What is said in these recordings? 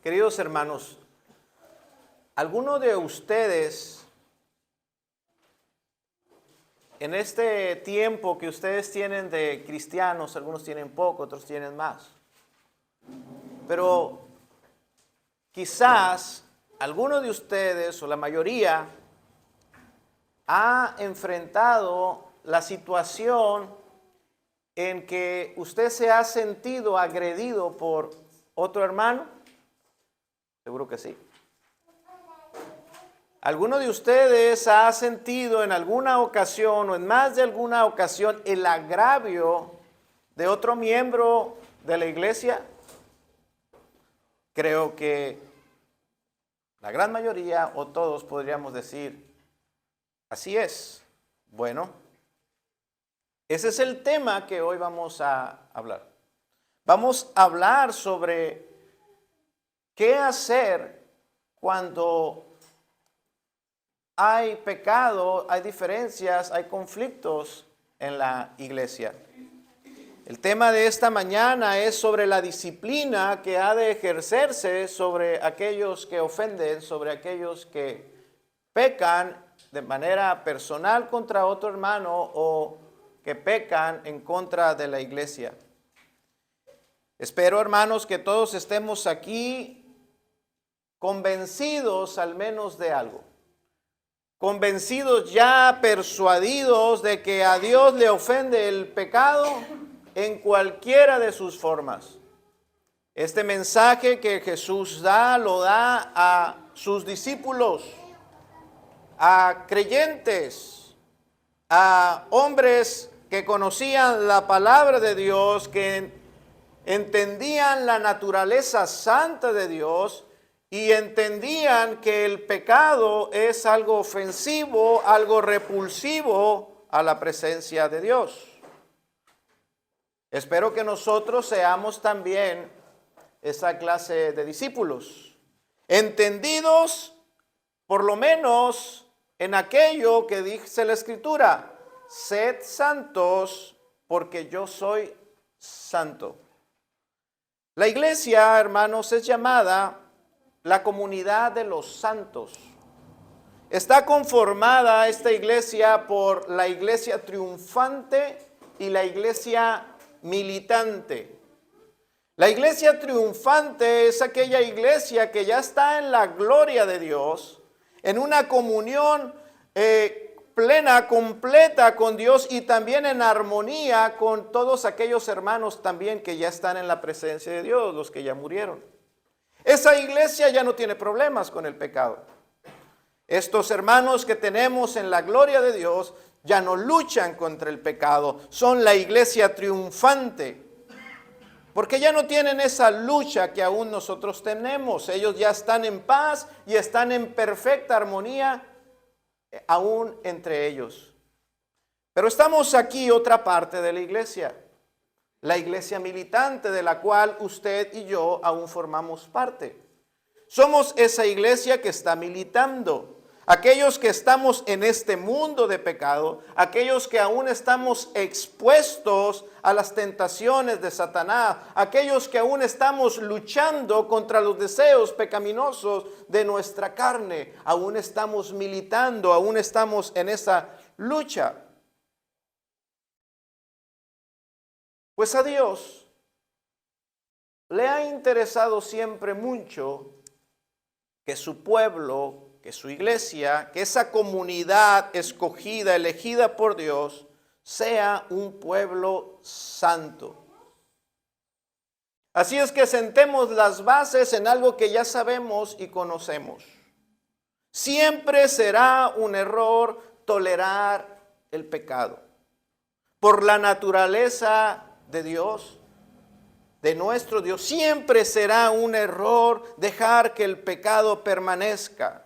Queridos hermanos, ¿alguno de ustedes en este tiempo que ustedes tienen de cristianos, algunos tienen poco, otros tienen más, pero quizás alguno de ustedes o la mayoría ha enfrentado la situación en que usted se ha sentido agredido por otro hermano? Seguro que sí. ¿Alguno de ustedes ha sentido en alguna ocasión o en más de alguna ocasión el agravio de otro miembro de la iglesia? Creo que la gran mayoría o todos podríamos decir, así es. Bueno, ese es el tema que hoy vamos a hablar. Vamos a hablar sobre ¿qué hacer cuando hay pecado, hay diferencias, hay conflictos en la iglesia? El tema de esta mañana es sobre la disciplina que ha de ejercerse sobre aquellos que ofenden, sobre aquellos que pecan de manera personal contra otro hermano o que pecan en contra de la iglesia. Espero, hermanos, que todos estemos aquí convencidos al menos de algo, convencidos ya, persuadidos de que a Dios le ofende el pecado en cualquiera de sus formas. Este mensaje que Jesús da, lo da a sus discípulos, a creyentes, a hombres que conocían la palabra de Dios, que entendían la naturaleza santa de Dios, y entendían que el pecado es algo ofensivo, algo repulsivo a la presencia de Dios. Espero que nosotros seamos también esa clase de discípulos, entendidos por lo menos en aquello que dice la Escritura: sed santos porque yo soy santo. La iglesia, hermanos, es llamada la comunidad de los santos. Está conformada esta iglesia por la iglesia triunfante y la iglesia militante. La iglesia triunfante es aquella iglesia que ya está en la gloria de Dios, en una comunión plena, completa con Dios y también en armonía con todos aquellos hermanos también que ya están en la presencia de Dios, los que ya murieron. Esa iglesia ya no tiene problemas con el pecado. Estos hermanos que tenemos en la gloria de Dios ya no luchan contra el pecado. Son la iglesia triunfante. Porque ya no tienen esa lucha que aún nosotros tenemos. Ellos ya están en paz y están en perfecta armonía aún entre ellos. Pero estamos aquí otra parte de la iglesia militante de la cual usted y yo aún formamos parte. Somos esa iglesia que está militando. Aquellos que estamos en este mundo de pecado, aquellos que aún estamos expuestos a las tentaciones de Satanás, aquellos que aún estamos luchando contra los deseos pecaminosos de nuestra carne, aún estamos militando, aún estamos en esa lucha. Pues a Dios le ha interesado siempre mucho que su pueblo, que su iglesia, que esa comunidad escogida, elegida por Dios, sea un pueblo santo. Así es que sentemos las bases en algo que ya sabemos y conocemos. Siempre será un error tolerar el pecado. Por la naturaleza de Dios, de nuestro Dios, siempre será un error dejar que el pecado permanezca.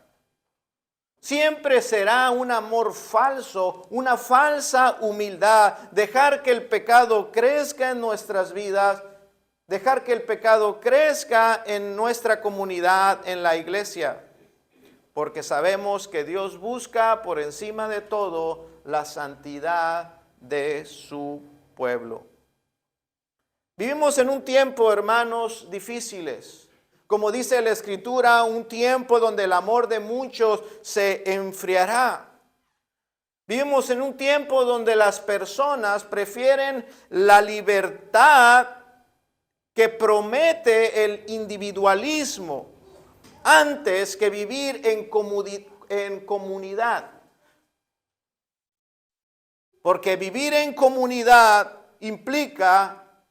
Siempre será un amor falso, una falsa humildad, dejar que el pecado crezca en nuestras vidas, dejar que el pecado crezca en nuestra comunidad, en la iglesia. porque sabemos que Dios busca por encima de todo la santidad de su pueblo. Vivimos en un tiempo, hermanos, difíciles. Como dice la Escritura, un tiempo donde el amor de muchos se enfriará. Vivimos en un tiempo donde las personas prefieren la libertad que promete el individualismo antes que vivir en comunidad. Porque vivir en comunidad implica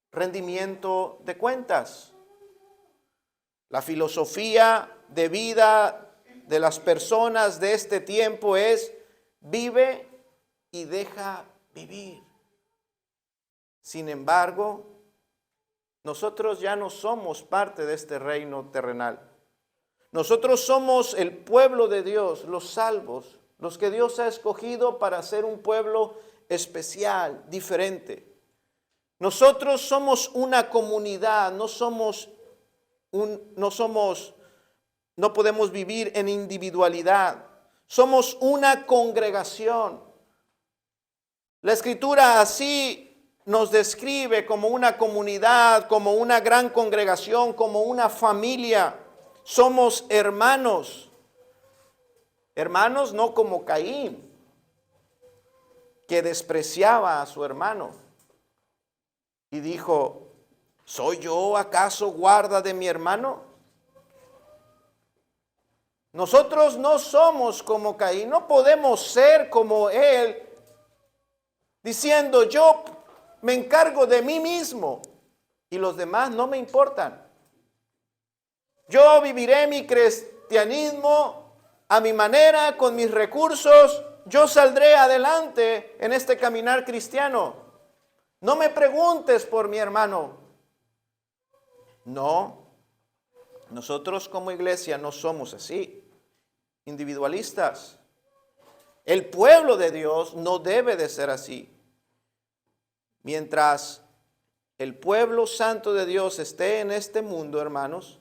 rendimiento de cuentas. La filosofía de vida de las personas de este tiempo es: vive y deja vivir. Sin embargo, nosotros ya no somos parte de este reino terrenal. Nosotros somos el pueblo de Dios, los salvos, los que Dios ha escogido para ser un pueblo especial, diferente. Nosotros somos una comunidad, no podemos vivir en individualidad. Somos una congregación. La Escritura así nos describe como una comunidad, como una gran congregación, como una familia. Somos hermanos. Hermanos no como Caín, que despreciaba a su hermano y dijo: ¿soy yo acaso guarda de mi hermano? Nosotros no somos como Caín, no podemos ser como él, diciendo: yo me encargo de mí mismo y los demás no me importan. Yo viviré mi cristianismo a mi manera, con mis recursos. Yo saldré adelante en este caminar cristiano. No me preguntes por mi hermano. No, nosotros como iglesia no somos así, individualistas. El pueblo de Dios no debe de ser así. Mientras el pueblo santo de Dios esté en este mundo, hermanos,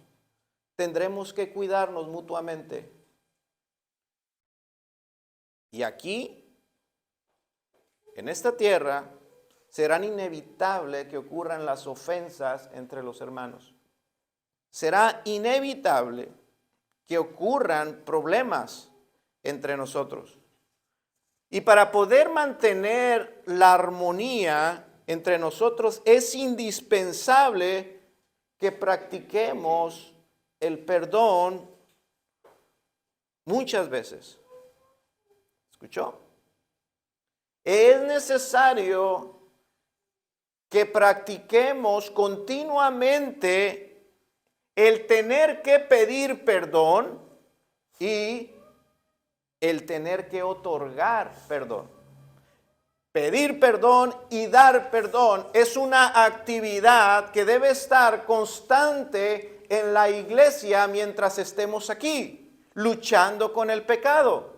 tendremos que cuidarnos mutuamente. Y aquí, en esta tierra, será inevitable que ocurran las ofensas entre los hermanos. Será inevitable que ocurran problemas entre nosotros. Y para poder mantener la armonía entre nosotros es indispensable que practiquemos el perdón muchas veces. ¿Escuchó? Es necesario que practiquemos continuamente el tener que pedir perdón y el tener que otorgar perdón. Pedir perdón y dar perdón es una actividad que debe estar constante en la iglesia mientras estemos aquí, luchando con el pecado.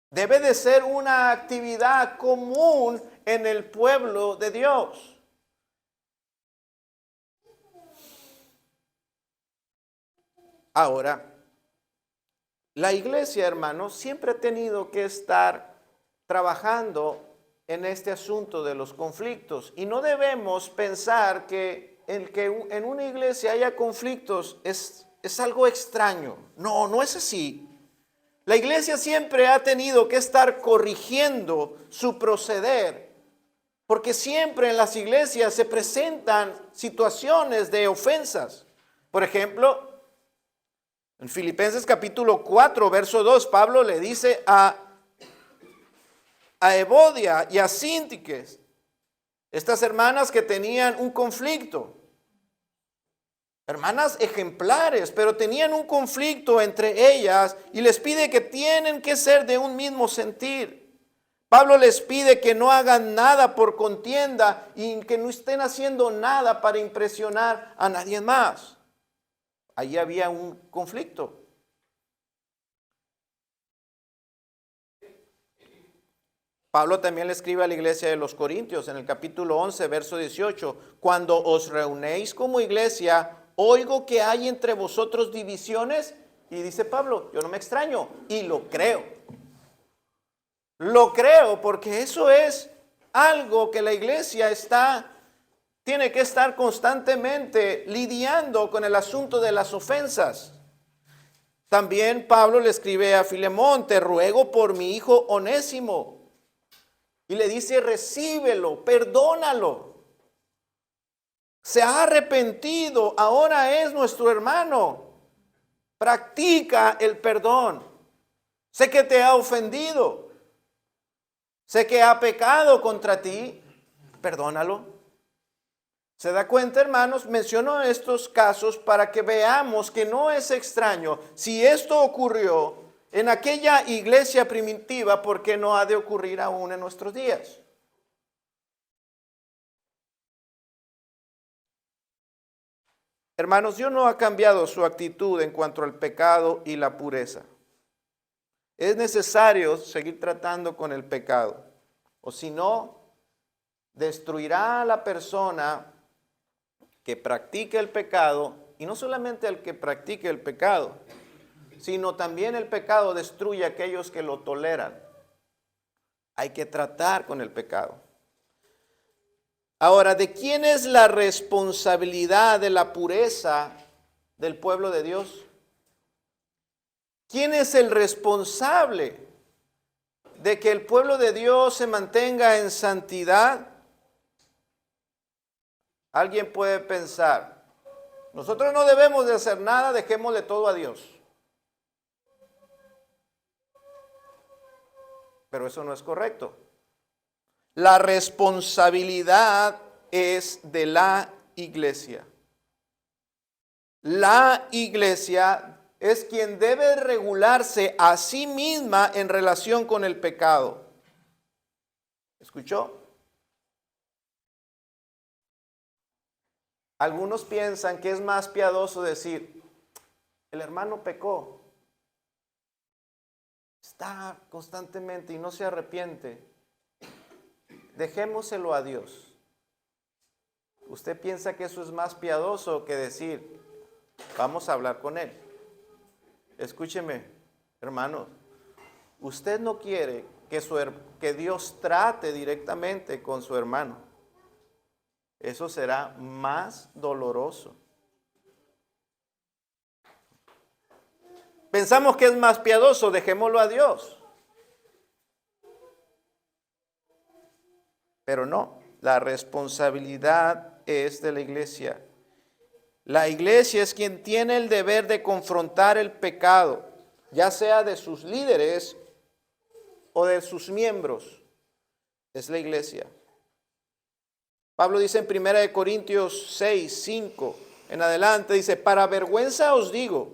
Debe de ser una actividad común en el pueblo de Dios. Ahora, la iglesia, hermanos, siempre ha tenido que estar trabajando en este asunto de los conflictos. Y no debemos pensar que el que en una iglesia haya conflictos es algo extraño. No, no es así. La iglesia siempre ha tenido que estar corrigiendo su proceder, porque siempre en las iglesias se presentan situaciones de ofensas. Por ejemplo, en Filipenses capítulo 4, verso 2, Pablo le dice a Evodia y a Síntique, estas hermanas que tenían un conflicto, hermanas ejemplares, pero tenían un conflicto entre ellas y les pide que tienen que ser de un mismo sentir. Pablo les pide que no hagan nada por contienda y que no estén haciendo nada para impresionar a nadie más. Allí había un conflicto. Pablo también le escribe a la iglesia de los Corintios en el capítulo 11, verso 18. Cuando os reunéis como iglesia, oigo que hay entre vosotros divisiones Y dice Pablo, yo no me extraño, y lo creo. Lo creo porque eso es algo que la iglesia tiene que estar constantemente lidiando con el asunto de las ofensas. También Pablo le escribe a Filemón, te ruego por mi hijo Onésimo. Y le dice, recíbelo, perdónalo. Se ha arrepentido, ahora es nuestro hermano. Practica el perdón. Sé que te ha ofendido. Sé que ha pecado contra ti. Perdónalo. ¿Se da cuenta, hermanos? Menciono estos casos para que veamos que no es extraño. Si esto ocurrió en aquella iglesia primitiva, ¿por qué no ha de ocurrir aún en nuestros días? Hermanos, Dios no ha cambiado su actitud en cuanto al pecado y la pureza. Es necesario seguir tratando con el pecado, o si no, destruirá a la persona que practique el pecado, y no solamente el que practique el pecado, sino también el pecado destruye a aquellos que lo toleran. Hay que tratar con el pecado. Ahora, ¿de quién es la responsabilidad de la pureza del pueblo de Dios? ¿Quién es el responsable de que el pueblo de Dios se mantenga en santidad? Alguien puede pensar, nosotros no debemos de hacer nada, dejémosle todo a Dios. Pero eso no es correcto. La responsabilidad es de la iglesia. La iglesia es quien debe regularse a sí misma en relación con el pecado. ¿Escuchó? Algunos piensan que es más piadoso decir, el hermano pecó, está constantemente y no se arrepiente. Dejémoselo a Dios. ¿Usted piensa que eso es más piadoso que decir, vamos a hablar con él? Escúcheme, hermano, usted no quiere que Dios trate directamente con su hermano. Eso será más doloroso. Pensamos que es más piadoso, dejémoslo a Dios. Pero no, la responsabilidad es de la iglesia. La iglesia es quien tiene el deber de confrontar el pecado, ya sea de sus líderes o de sus miembros. Es la iglesia. Pablo dice en 1 Corintios 6, 5, en adelante, dice, para vergüenza os digo,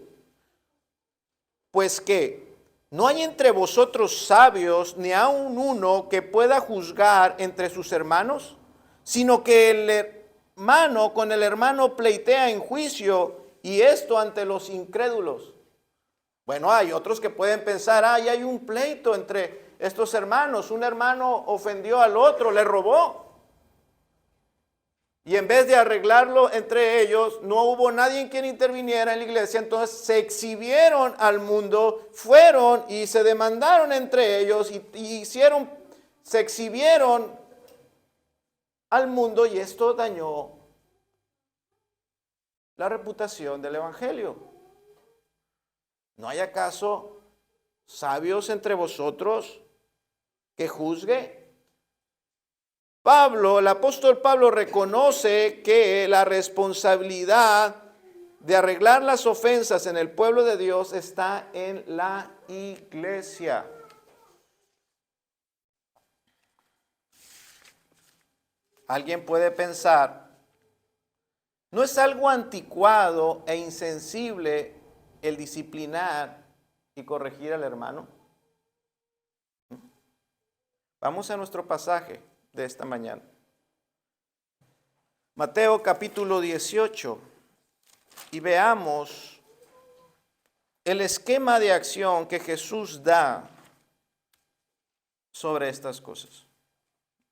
pues que no hay entre vosotros sabios ni aun uno que pueda juzgar entre sus hermanos, sino que el hermano con el hermano pleitea en juicio, y esto ante los incrédulos. Bueno, hay otros que pueden pensar, hay un pleito entre estos hermanos, un hermano ofendió al otro, le robó. Y en vez de arreglarlo entre ellos, no hubo nadie en quien interviniera en la iglesia. Entonces se exhibieron al mundo, fueron y se demandaron entre ellos y se exhibieron al mundo, y esto dañó la reputación del evangelio. ¿No hay acaso sabios entre vosotros que juzgue? El apóstol Pablo reconoce que la responsabilidad de arreglar las ofensas en el pueblo de Dios está en la iglesia. Alguien puede pensar, ¿no es algo anticuado e insensible el disciplinar y corregir al hermano? Vamos a nuestro pasaje de esta mañana. Mateo capítulo 18, y veamos el esquema de acción que Jesús da sobre estas cosas.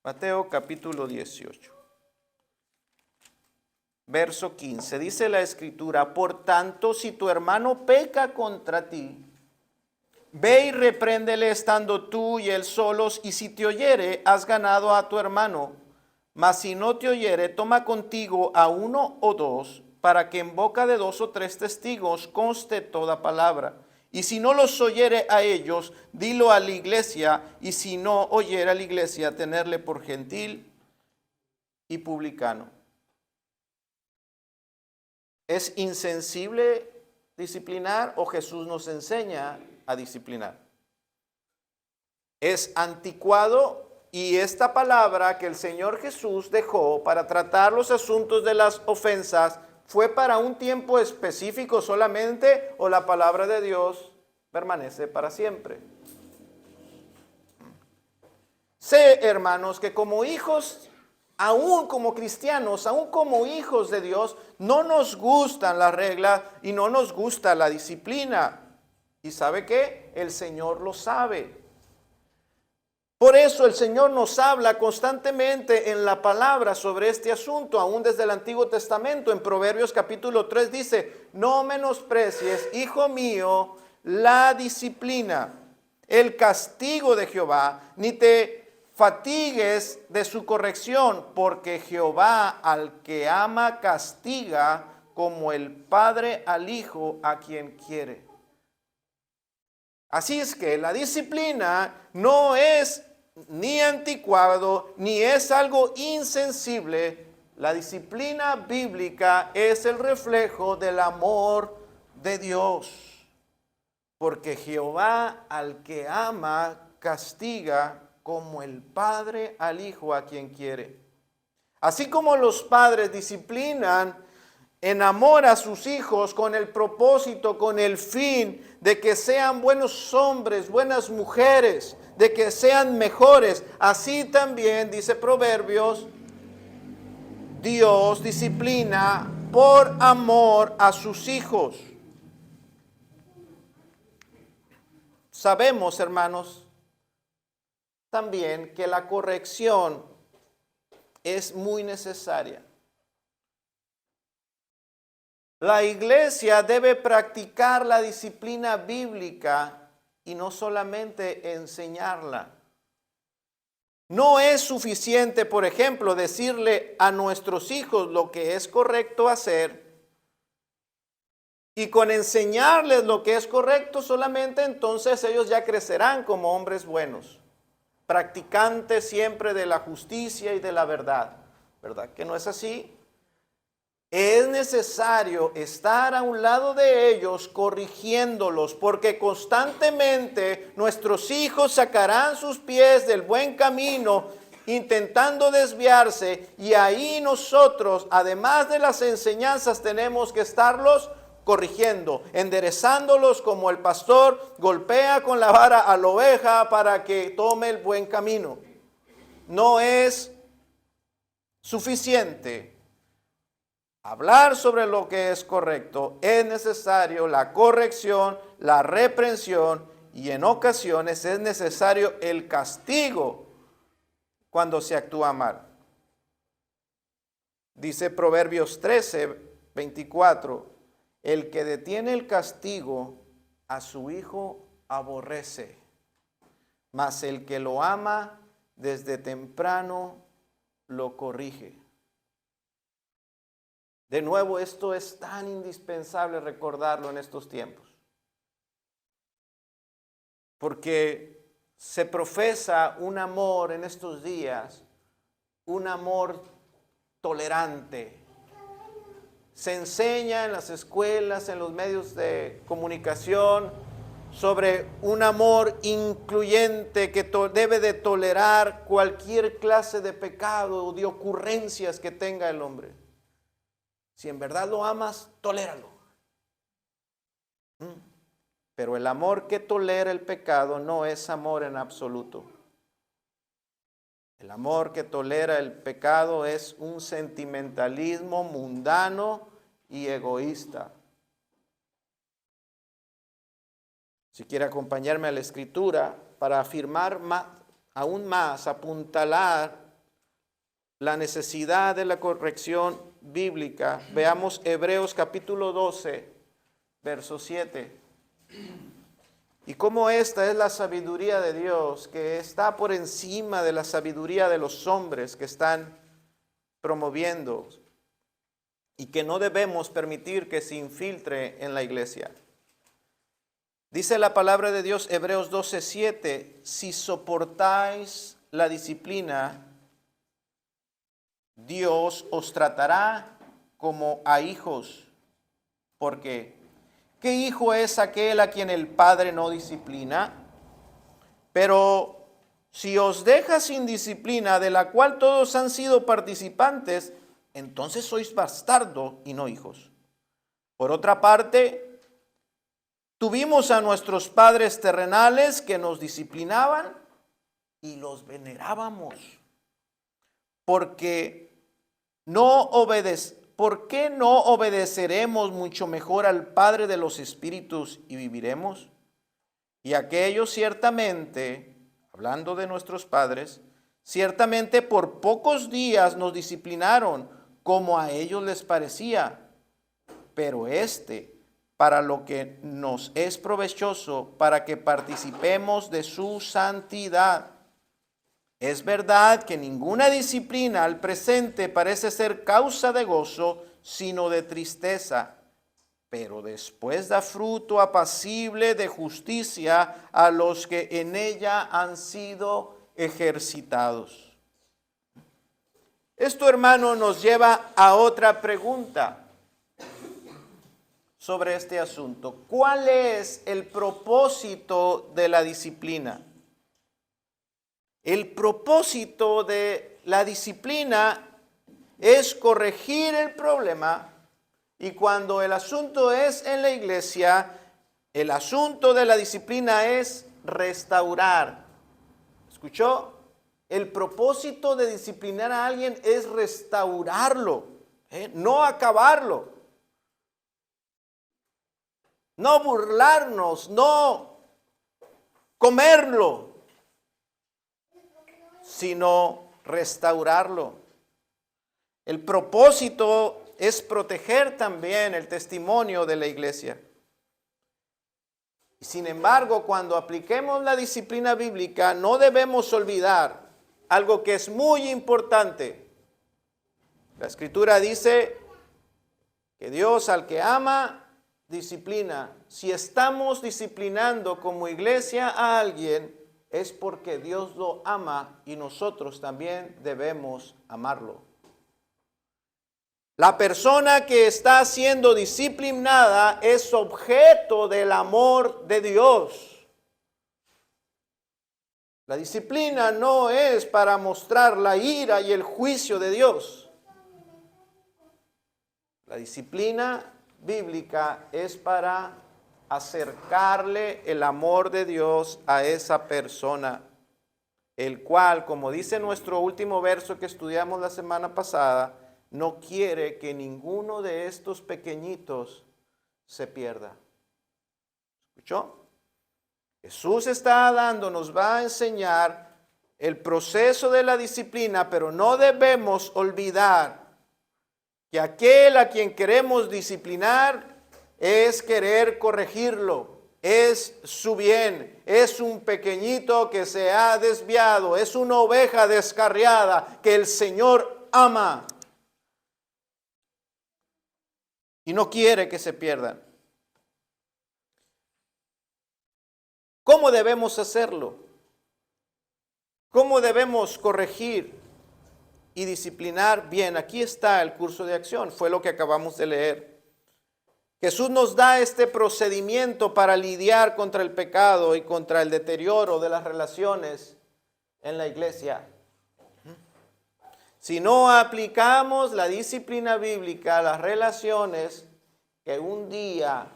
Mateo capítulo 18. verso 15. Dice la Escritura: por tanto, si tu hermano peca contra ti, ve y repréndele estando tú y él solos, y si te oyere, has ganado a tu hermano. Mas si no te oyere, toma contigo a uno o dos, para que en boca de 2 o 3 testigos conste toda palabra. Y si no los oyere a ellos, dilo a la iglesia, y si no oyere a la iglesia, tenerle por gentil y publicano. ¿Es insensible disciplinar o Jesús nos enseña a disciplinar? Es anticuado, y esta palabra que el Señor Jesús dejó para tratar los asuntos de las ofensas, ¿fue para un tiempo específico solamente o la palabra de Dios permanece para siempre? Sé, hermanos, que como hijos, aún como cristianos, aún como hijos de Dios, no nos gustan las reglas y no nos gusta la disciplina. ¿Y sabe qué? El Señor lo sabe. Por eso el Señor nos habla constantemente en la palabra sobre este asunto, aún desde el Antiguo Testamento. En Proverbios capítulo 3 dice: no menosprecies, hijo mío, la disciplina, el castigo de Jehová, ni te fatigues de su corrección, porque Jehová al que ama castiga, como el padre al hijo a quien quiere. Así es que la disciplina no es ni anticuado, ni es algo insensible. La disciplina bíblica es el reflejo del amor de Dios. Porque Jehová al que ama castiga, como el padre al hijo a quien quiere. Así como los padres disciplinan en amor a sus hijos con el propósito, con el fin de que sean buenos hombres, buenas mujeres, de que sean mejores, así también, dice Proverbios, Dios disciplina por amor a sus hijos. Sabemos, hermanos, también que la corrección es muy necesaria. La iglesia debe practicar la disciplina bíblica y no solamente enseñarla. No es suficiente, por ejemplo, decirle a nuestros hijos lo que es correcto hacer, y con enseñarles lo que es correcto solamente, entonces ellos ya crecerán como hombres buenos, practicantes siempre de la justicia y de la verdad. ¿Verdad que no es así? Es necesario estar a un lado de ellos corrigiéndolos, porque constantemente nuestros hijos sacarán sus pies del buen camino intentando desviarse, y ahí nosotros, además de las enseñanzas, tenemos que estarlos corrigiendo, enderezándolos como el pastor golpea con la vara a la oveja para que tome el buen camino. No es suficiente hablar sobre lo que es correcto, es necesario la corrección, la reprensión, y en ocasiones es necesario el castigo cuando se actúa mal. Dice Proverbios 13, 24, el que detiene el castigo a su hijo aborrece, mas el que lo ama desde temprano lo corrige. De nuevo, esto es tan indispensable recordarlo en estos tiempos, porque se profesa un amor en estos días, un amor tolerante. Se enseña en las escuelas, en los medios de comunicación, sobre un amor incluyente que debe de tolerar cualquier clase de pecado o de ocurrencias que tenga el hombre. Si en verdad lo amas, toléralo. Pero el amor que tolera el pecado no es amor en absoluto. El amor que tolera el pecado es un sentimentalismo mundano y egoísta. Si quiere acompañarme a la Escritura para afirmar aún más, apuntalar la necesidad de la corrección bíblica, veamos Hebreos capítulo 12, verso 7. Y cómo esta es la sabiduría de Dios, que está por encima de la sabiduría de los hombres que están promoviendo y que no debemos permitir que se infiltre en la iglesia. Dice la palabra de Dios, Hebreos 12, 7, si soportáis la disciplina, Dios os tratará como a hijos. Porque, ¿qué hijo es aquel a quien el Padre no disciplina? Pero si os deja sin disciplina, de la cual todos han sido participantes, entonces sois bastardos y no hijos. Por otra parte, tuvimos a nuestros padres terrenales que nos disciplinaban y los venerábamos. ¿Por qué no obedeceremos mucho mejor al Padre de los Espíritus y viviremos? Y aquellos ciertamente, hablando de nuestros padres, ciertamente por pocos días nos disciplinaron como a ellos les parecía, pero para lo que nos es provechoso, para que participemos de su santidad. Es verdad que ninguna disciplina al presente parece ser causa de gozo, sino de tristeza, pero después da fruto apacible de justicia a los que en ella han sido ejercitados. Esto, hermano, nos lleva a otra pregunta sobre este asunto. ¿Cuál es el propósito de la disciplina? El propósito de la disciplina es corregir el problema, y cuando el asunto es en la iglesia, el asunto de la disciplina es restaurar. ¿Escuchó? El propósito de disciplinar a alguien es restaurarlo, no acabarlo, no burlarnos, no comerlo, sino restaurarlo. El propósito es proteger también el testimonio de la iglesia. Sin embargo, cuando apliquemos la disciplina bíblica, no debemos olvidar algo que es muy importante. La Escritura dice que Dios al que ama, disciplina. Si estamos disciplinando como iglesia a alguien, es porque Dios lo ama y nosotros también debemos amarlo. La persona que está siendo disciplinada es objeto del amor de Dios. La disciplina no es para mostrar la ira y el juicio de Dios. La disciplina bíblica es para acercarle el amor de Dios a esa persona, el cual, como dice nuestro último verso que estudiamos la semana pasada, no quiere que ninguno de estos pequeñitos se pierda. ¿Escuchó? Jesús nos va a enseñar el proceso de la disciplina, pero no debemos olvidar que aquel a quien queremos disciplinar es querer corregirlo, es su bien, es un pequeñito que se ha desviado, es una oveja descarriada que el Señor ama y no quiere que se pierdan. ¿Cómo debemos hacerlo? ¿Cómo debemos corregir y disciplinar? Bien, aquí está el curso de acción, fue lo que acabamos de leer. Jesús nos da este procedimiento para lidiar contra el pecado y contra el deterioro de las relaciones en la iglesia. Si no aplicamos la disciplina bíblica a las relaciones que un día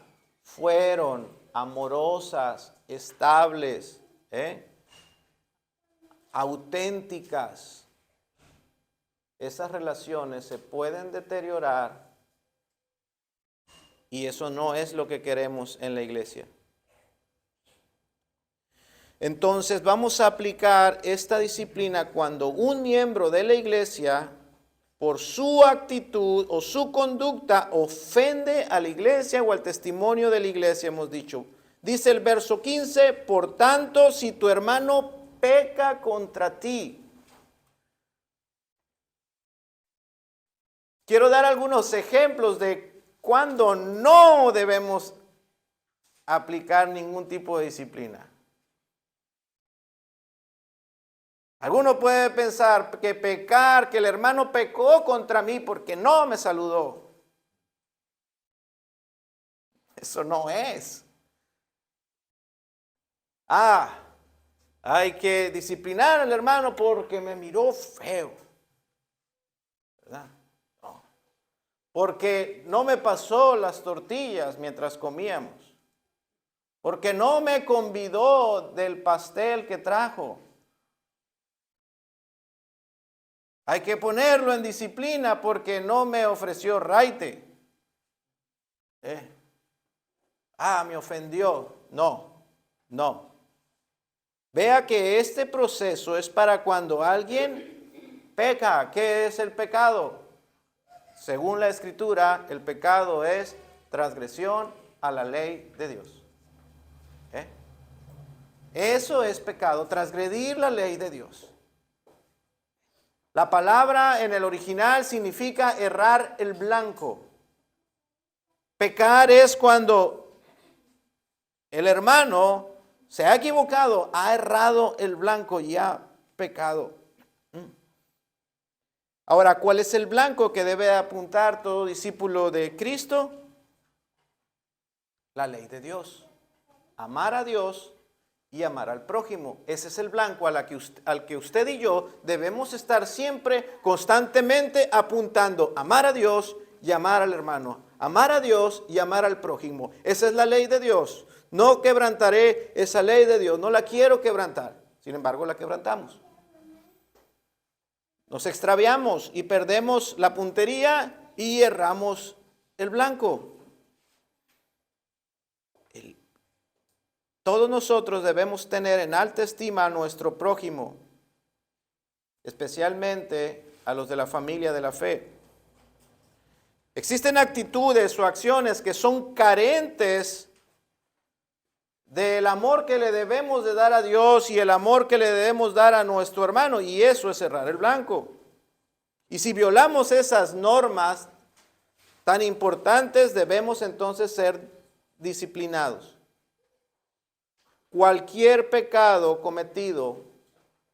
fueron amorosas, estables, auténticas, esas relaciones se pueden deteriorar y eso no es lo que queremos en la iglesia. Entonces vamos a aplicar esta disciplina cuando un miembro de la iglesia por su actitud o su conducta ofende a la iglesia o al testimonio de la iglesia, hemos dicho. Dice el verso 15, por tanto, si tu hermano peca contra ti. Quiero dar algunos ejemplos de cuando no debemos aplicar ningún tipo de disciplina. Alguno puede pensar que pecar, que el hermano pecó contra mí porque no me saludó. Eso no es. Hay que disciplinar al hermano porque me miró feo. ¿Verdad? No. Porque no me pasó las tortillas mientras comíamos. Porque no me convidó del pastel que trajo. Hay que ponerlo en disciplina porque no me ofreció raite. Me ofendió. No. Vea que este proceso es para cuando alguien peca. ¿Qué es el pecado? Según la Escritura, el pecado es transgresión a la ley de Dios. Eso es pecado, transgredir la ley de Dios. La palabra en el original significa errar el blanco. Pecar es cuando el hermano se ha equivocado, ha errado el blanco y ha pecado. Ahora, ¿cuál es el blanco que debe apuntar todo discípulo de Cristo? La ley de Dios. Amar a Dios y amar al prójimo. Ese es el blanco al que usted y yo debemos estar siempre, constantemente apuntando. Amar a Dios y amar al hermano. Amar a Dios y amar al prójimo. Esa es la ley de Dios. No quebrantaré esa ley de Dios. No la quiero quebrantar. Sin embargo, la quebrantamos. Nos extraviamos y perdemos la puntería y erramos el blanco. Todos nosotros debemos tener en alta estima a nuestro prójimo, especialmente a los de la familia de la fe. Existen actitudes o acciones que son carentes del amor que le debemos de dar a Dios y el amor que le debemos dar a nuestro hermano, y eso es cerrar el blanco. Y si violamos esas normas tan importantes, debemos entonces ser disciplinados. Cualquier pecado cometido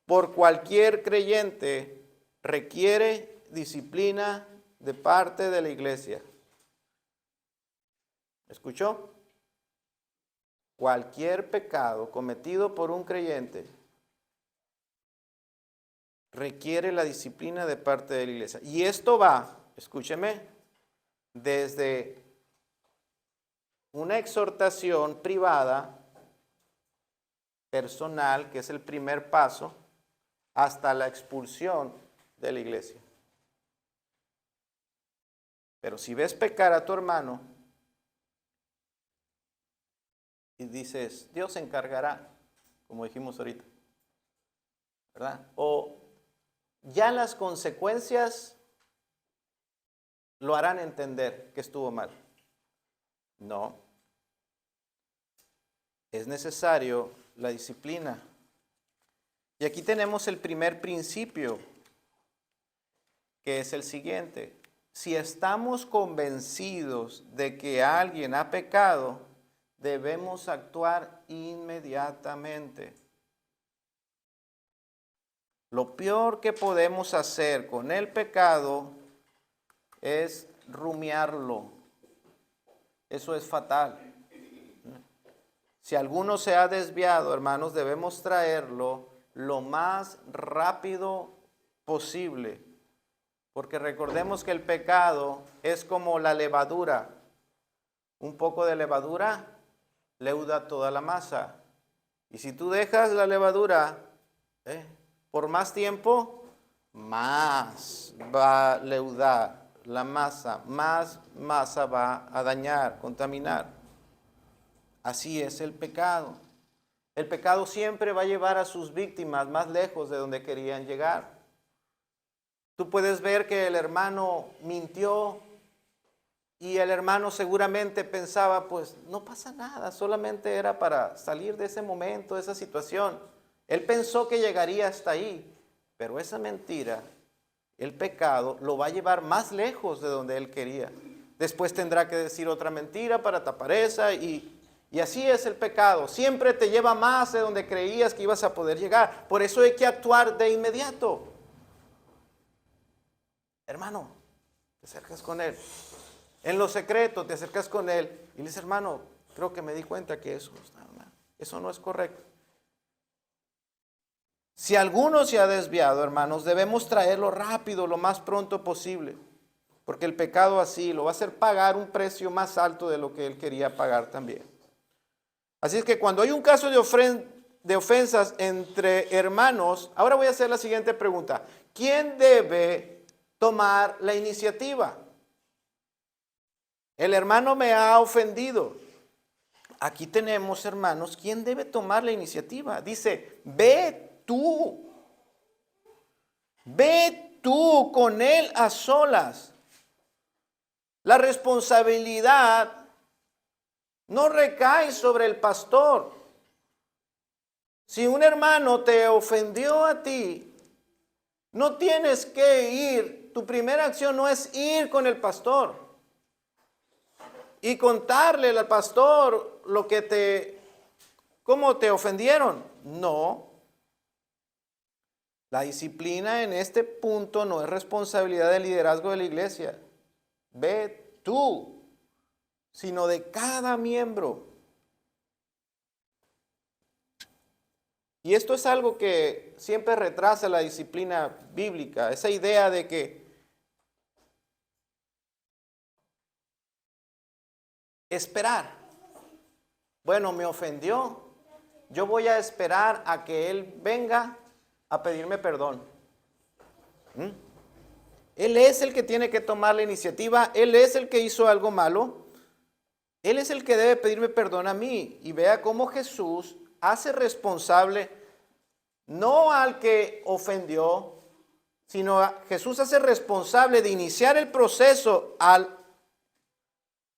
por cualquier creyente requiere disciplina de parte de la iglesia. ¿Escuchó? Cualquier pecado cometido por un creyente requiere la disciplina de parte de la iglesia. Y esto va, escúcheme, desde una exhortación privada, personal, que es el primer paso, hasta la expulsión de la iglesia. Pero si ves pecar a tu hermano y dices, Dios se encargará, como dijimos ahorita, ¿verdad? O ya las consecuencias lo harán entender que estuvo mal. No. Es necesario la disciplina. Y aquí tenemos el primer principio, que es el siguiente. Si estamos convencidos de que alguien ha pecado, debemos actuar inmediatamente. Lo peor que podemos hacer con el pecado es rumiarlo. Eso es fatal. Si alguno se ha desviado, hermanos, debemos traerlo lo más rápido posible. Porque recordemos que el pecado es como la levadura. Un poco de levadura leuda toda la masa. Y si tú dejas la levadura por más tiempo, más va a leudar la masa, más masa va a dañar, contaminar. Así es el pecado. El pecado siempre va a llevar a sus víctimas más lejos de donde querían llegar. Tú puedes ver que el hermano mintió y el hermano seguramente pensaba, pues no pasa nada, solamente era para salir de ese momento, de esa situación. Él pensó que llegaría hasta ahí, pero esa mentira, el pecado, lo va a llevar más lejos de donde él quería. Después tendrá que decir otra mentira para tapar esa y así es el pecado. Siempre te lleva más de donde creías que ibas a poder llegar. Por eso hay que actuar de inmediato. Hermano, te acercas con él. En lo secreto te acercas con él y le dices, hermano, creo que me di cuenta que eso no es correcto. Si alguno se ha desviado, hermanos, debemos traerlo rápido, lo más pronto posible. Porque el pecado así lo va a hacer pagar un precio más alto de lo que él quería pagar también. Así es que cuando hay un caso de ofensas entre hermanos, ahora voy a hacer la siguiente pregunta. ¿Quién debe tomar la iniciativa? El hermano me ha ofendido. Aquí tenemos, hermanos, ¿quién debe tomar la iniciativa? Dice, ve tú con él a solas. La responsabilidad no recae sobre el pastor. Si un hermano te ofendió a ti, no tienes que ir. Tu primera acción no es ir con el pastor y contarle al pastor cómo te ofendieron. No. La disciplina en este punto no es responsabilidad del liderazgo de la iglesia. Ve tú, sino de cada miembro. Y esto es algo que siempre retrasa la disciplina bíblica, esa idea de que esperar. Bueno, me ofendió. Yo voy a esperar a que él venga a pedirme perdón. Él es el que tiene que tomar la iniciativa. Él es el que hizo algo malo. Él es el que debe pedirme perdón a mí. Y vea cómo Jesús hace responsable no al que ofendió, sino Jesús hace responsable de iniciar el proceso al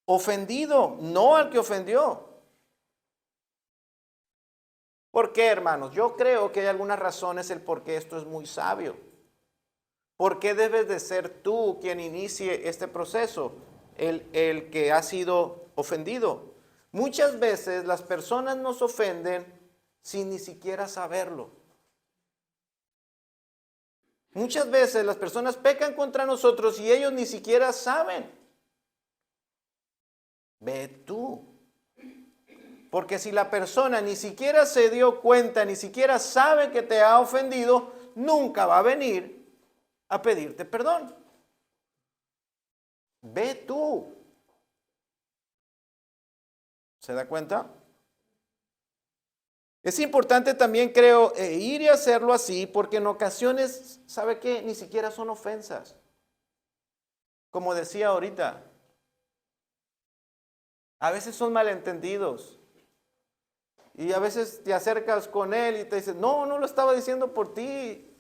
ofendido, no al que ofendió. ¿Por qué, hermanos? Yo creo que hay algunas razones el por qué esto es muy sabio. ¿Por qué debes de ser tú quien inicie este proceso? El que ha sido ofendido. Muchas veces las personas nos ofenden sin ni siquiera saberlo. Muchas veces las personas pecan contra nosotros y ellos ni siquiera saben. Ve tú. Porque si la persona ni siquiera se dio cuenta, ni siquiera sabe que te ha ofendido, nunca va a venir a pedirte perdón. Ve tú. ¿Se da cuenta? Es importante también, creo, ir y hacerlo así, porque en ocasiones, ¿sabe qué? Ni siquiera son ofensas. Como decía ahorita, a veces son malentendidos. Y a veces te acercas con él y te dice, no lo estaba diciendo por ti.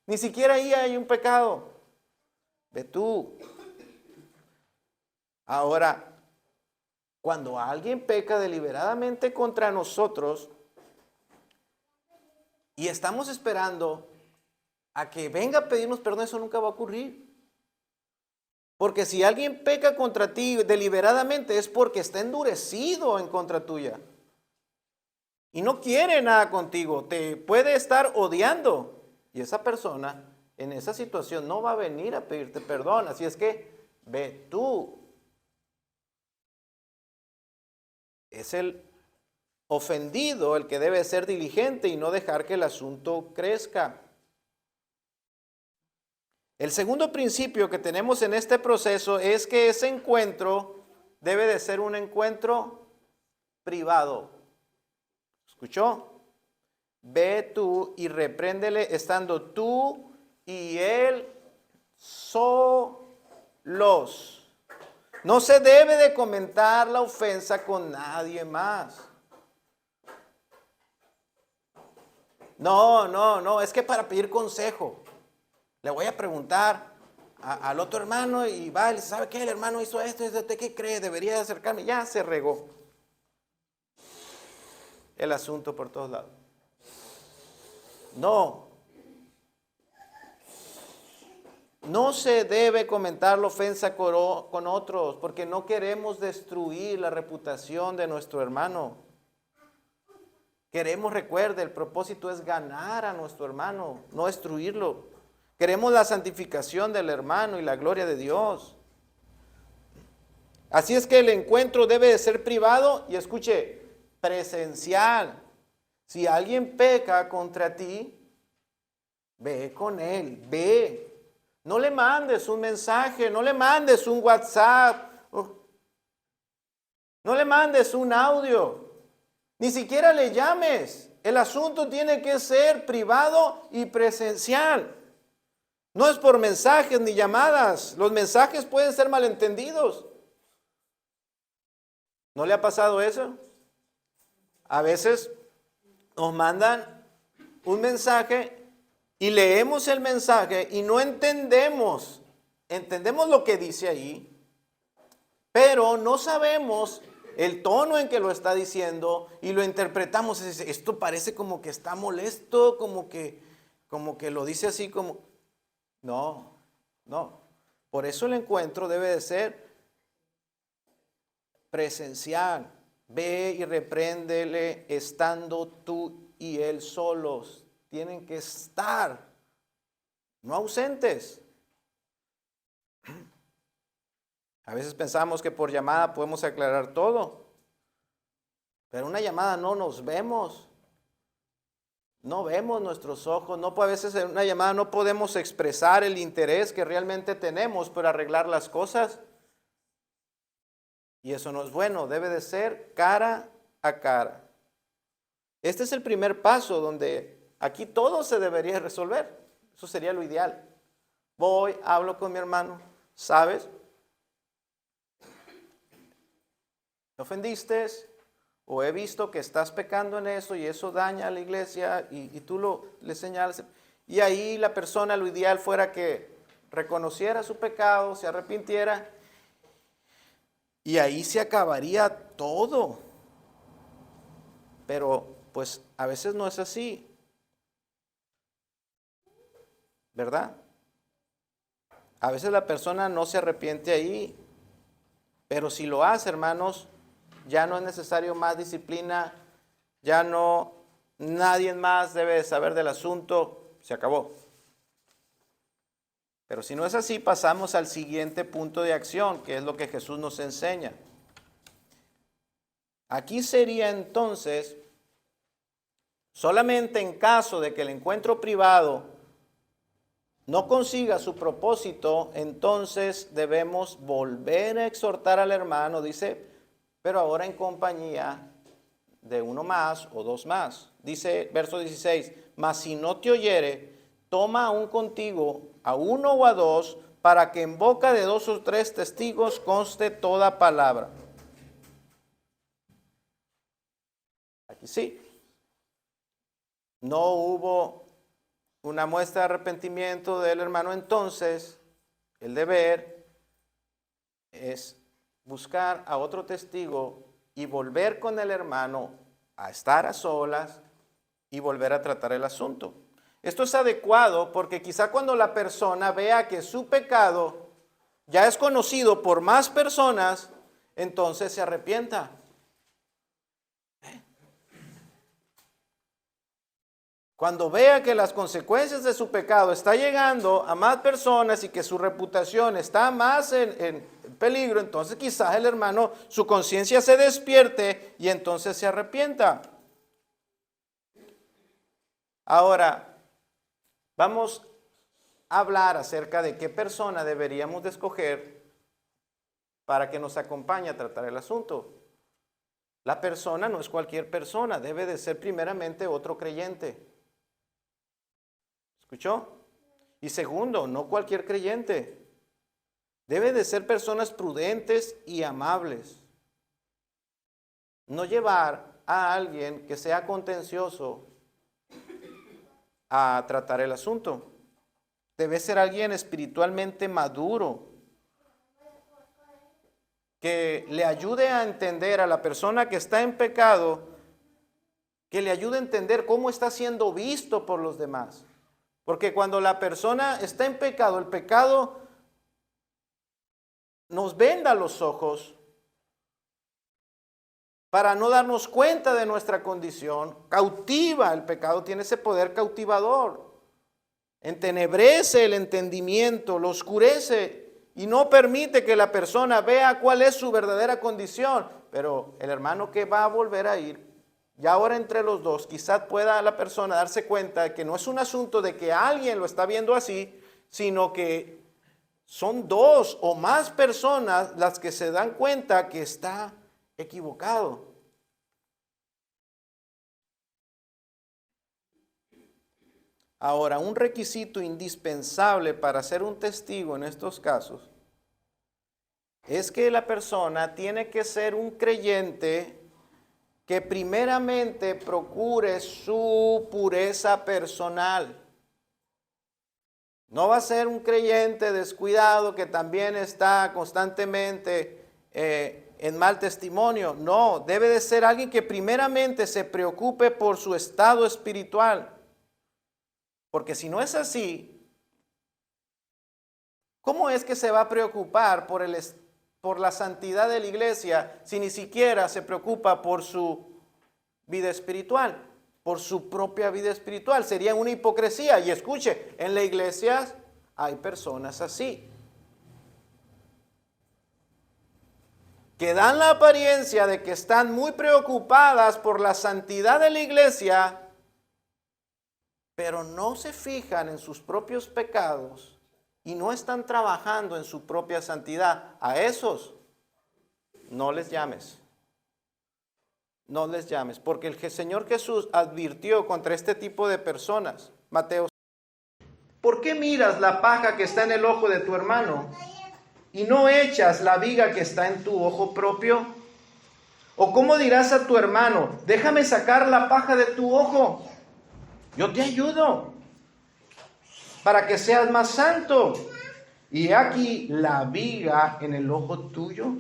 Ni siquiera ahí hay un pecado. Ve tú. Ahora, cuando alguien peca deliberadamente contra nosotros y estamos esperando a que venga a pedirnos perdón, eso nunca va a ocurrir. Porque si alguien peca contra ti deliberadamente es porque está endurecido en contra tuya. Y no quiere nada contigo, te puede estar odiando. Y esa persona en esa situación no va a venir a pedirte perdón. Así es que ve tú. Es el ofendido el que debe ser diligente y no dejar que el asunto crezca. El segundo principio que tenemos en este proceso es que ese encuentro debe de ser un encuentro privado. ¿Escuchó? Ve tú y repréndele estando tú y él solos. No se debe de comentar la ofensa con nadie más. No, es que para pedir consejo. Le voy a preguntar al otro hermano y va, y dice, ¿sabe qué? El hermano hizo esto, ¿usted qué cree? Debería acercarme. Ya se regó el asunto por todos lados. No se debe comentar la ofensa con otros porque no queremos destruir la reputación de nuestro hermano. Queremos, recuerde, el propósito es ganar a nuestro hermano, no destruirlo. Queremos la santificación del hermano y la gloria de Dios. Así es que el encuentro debe de ser privado y escuche, presencial. Si alguien peca contra ti, ve con él, ve. No le mandes un mensaje, no le mandes un WhatsApp, no le mandes un audio, ni siquiera le llames. El asunto tiene que ser privado y presencial. No es por mensajes ni llamadas. Los mensajes pueden ser malentendidos. ¿No le ha pasado eso? A veces nos mandan un mensaje y leemos el mensaje y no entendemos lo que dice ahí, pero no sabemos el tono en que lo está diciendo y lo interpretamos. Esto parece como que está molesto, como que lo dice así como... No. Por eso el encuentro debe de ser presencial. Ve y repréndele estando tú y él solos. Tienen que estar, no ausentes. A veces pensamos que por llamada podemos aclarar todo, pero una llamada no nos vemos. No vemos nuestros ojos, a veces en una llamada no podemos expresar el interés que realmente tenemos por arreglar las cosas. Y eso no es bueno, debe de ser cara a cara. Este es el primer paso donde aquí todo se debería resolver. Eso sería lo ideal. Voy, hablo con mi hermano, ¿sabes? ¿Me ofendiste? O he visto que estás pecando en eso y eso daña a la iglesia y tú le señalas. Y ahí la persona, lo ideal fuera que reconociera su pecado, se arrepintiera y ahí se acabaría todo. Pero pues a veces no es así, ¿verdad? A veces la persona no se arrepiente ahí, pero si lo hace, hermanos, ya no es necesario más disciplina, ya no, nadie más debe saber del asunto, se acabó. Pero si no es así, pasamos al siguiente punto de acción, que es lo que Jesús nos enseña. Aquí sería entonces, solamente en caso de que el encuentro privado no consiga su propósito, entonces debemos volver a exhortar al hermano, dice, pero ahora en compañía de uno más o dos más. Dice verso 16, mas si no te oyere, toma aún contigo a uno o a dos, para que en boca de dos o tres testigos conste toda palabra. Aquí sí. No hubo una muestra de arrepentimiento del hermano, entonces el deber es buscar a otro testigo y volver con el hermano a estar a solas y volver a tratar el asunto. Esto es adecuado porque quizá cuando la persona vea que su pecado ya es conocido por más personas, entonces se arrepienta. Cuando vea que las consecuencias de su pecado está llegando a más personas y que su reputación está más en peligro, entonces quizás el hermano, su conciencia se despierte y entonces se arrepienta. Ahora, vamos a hablar acerca de qué persona deberíamos de escoger para que nos acompañe a tratar el asunto. La persona no es cualquier persona, debe de ser primeramente otro creyente. ¿Escuchó? Y segundo, no cualquier creyente. Debe de ser personas prudentes y amables. No llevar a alguien que sea contencioso a tratar el asunto. Debe ser alguien espiritualmente maduro, que le ayude a entender a la persona que está en pecado, que le ayude a entender cómo está siendo visto por los demás. Porque cuando la persona está en pecado, el pecado nos venda los ojos para no darnos cuenta de nuestra condición. Cautiva, el pecado tiene ese poder cautivador. Entenebrece el entendimiento, lo oscurece y no permite que la persona vea cuál es su verdadera condición. Pero el hermano que va a volver a ir, ya ahora entre los dos, quizás pueda la persona darse cuenta de que no es un asunto de que alguien lo está viendo así, sino que son dos o más personas las que se dan cuenta que está equivocado. Ahora, un requisito indispensable para ser un testigo en estos casos es que la persona tiene que ser un creyente que primeramente procure su pureza personal. No va a ser un creyente descuidado que también está constantemente en mal testimonio. No, debe de ser alguien que primeramente se preocupe por su estado espiritual. Porque si no es así, ¿cómo es que se va a preocupar por la santidad de la iglesia si ni siquiera se preocupa por su vida espiritual, por su propia vida espiritual? Sería una hipocresía. Y escuche, en la iglesia hay personas así, que dan la apariencia de que están muy preocupadas por la santidad de la iglesia, pero no se fijan en sus propios pecados y no están trabajando en su propia santidad. A esos no les llames. No les llames, porque el Señor Jesús advirtió contra este tipo de personas. Mateo: ¿por qué miras la paja que está en el ojo de tu hermano y no echas la viga que está en tu ojo propio? ¿O cómo dirás a tu hermano: déjame sacar la paja de tu ojo? Yo te ayudo para que seas más santo. Y aquí la viga en el ojo tuyo.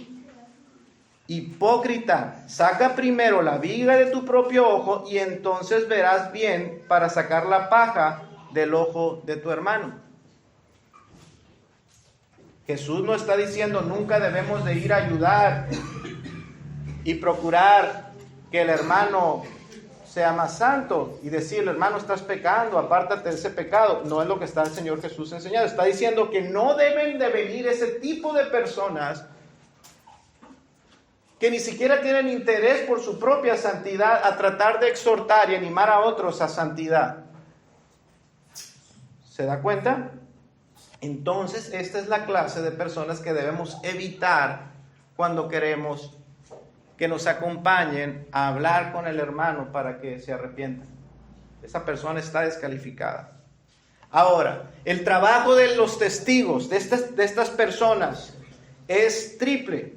Hipócrita, saca primero la viga de tu propio ojo y entonces verás bien para sacar la paja del ojo de tu hermano. Jesús no está diciendo nunca debemos de ir a ayudar y procurar que el hermano sea más santo y decirle: hermano, estás pecando, apártate de ese pecado. No es lo que está el Señor Jesús enseñando. Está diciendo que no deben de venir ese tipo de personas que ni siquiera tienen interés por su propia santidad a tratar de exhortar y animar a otros a santidad. ¿Se da cuenta? Entonces, esta es la clase de personas que debemos evitar cuando queremos que nos acompañen a hablar con el hermano para que se arrepienta. Esa persona está descalificada. Ahora, el trabajo de los testigos, de estas personas, es triple.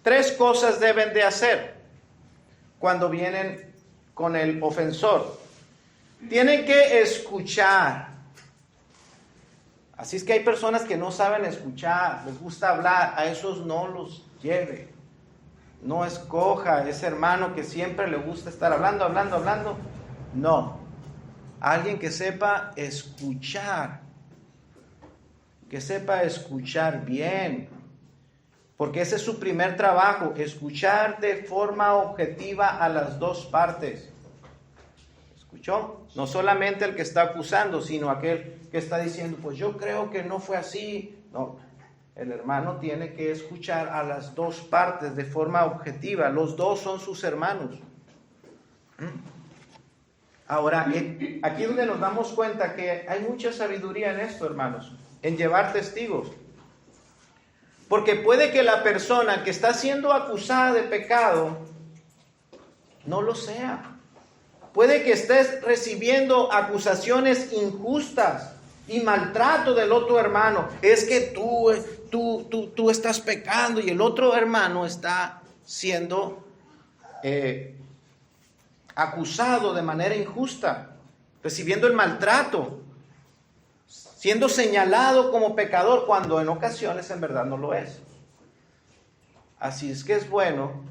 3 cosas deben de hacer cuando vienen con el ofensor. Tienen que escuchar. Así es que hay personas que no saben escuchar, les gusta hablar. A esos no los lleve. No escoja ese hermano que siempre le gusta estar hablando. No. Alguien que sepa escuchar. Que sepa escuchar bien. Porque ese es su primer trabajo, escuchar de forma objetiva a las dos partes. ¿Escuchó? No solamente el que está acusando, sino aquel que está diciendo: pues yo creo que no fue así. No, el hermano tiene que escuchar a las dos partes de forma objetiva. Los dos son sus hermanos. Ahora, aquí es donde nos damos cuenta que hay mucha sabiduría en esto, hermanos, en llevar testigos. Porque puede que la persona que está siendo acusada de pecado no lo sea. Puede que estés recibiendo acusaciones injustas y maltrato del otro hermano. Es que tú estás pecando y el otro hermano está siendo acusado de manera injusta. recibiendo el maltrato, siendo señalado como pecador cuando en ocasiones en verdad no lo es. Así es que es bueno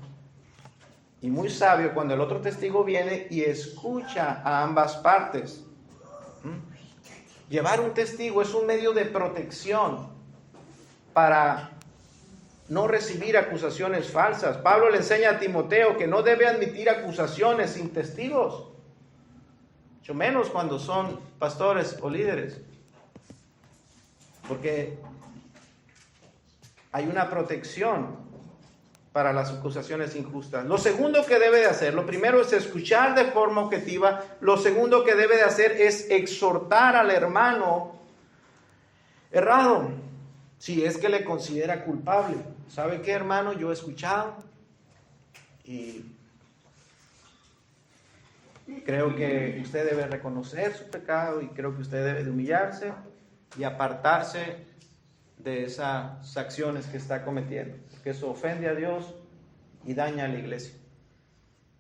y muy sabio cuando el otro testigo viene y escucha a ambas partes. Llevar un testigo es un medio de protección para no recibir acusaciones falsas. Pablo le enseña a Timoteo que no debe admitir acusaciones sin testigos, mucho menos cuando son pastores o líderes, porque hay una protección para las acusaciones injustas. Lo segundo que debe de hacer, lo primero es escuchar de forma objetiva. Lo segundo que debe de hacer es exhortar al hermano errado, si es que le considera culpable. ¿Sabe qué, hermano? Yo he escuchado y creo que usted debe reconocer su pecado y creo que usted debe de humillarse y apartarse de esas acciones que está cometiendo, porque eso ofende a Dios y daña a la iglesia.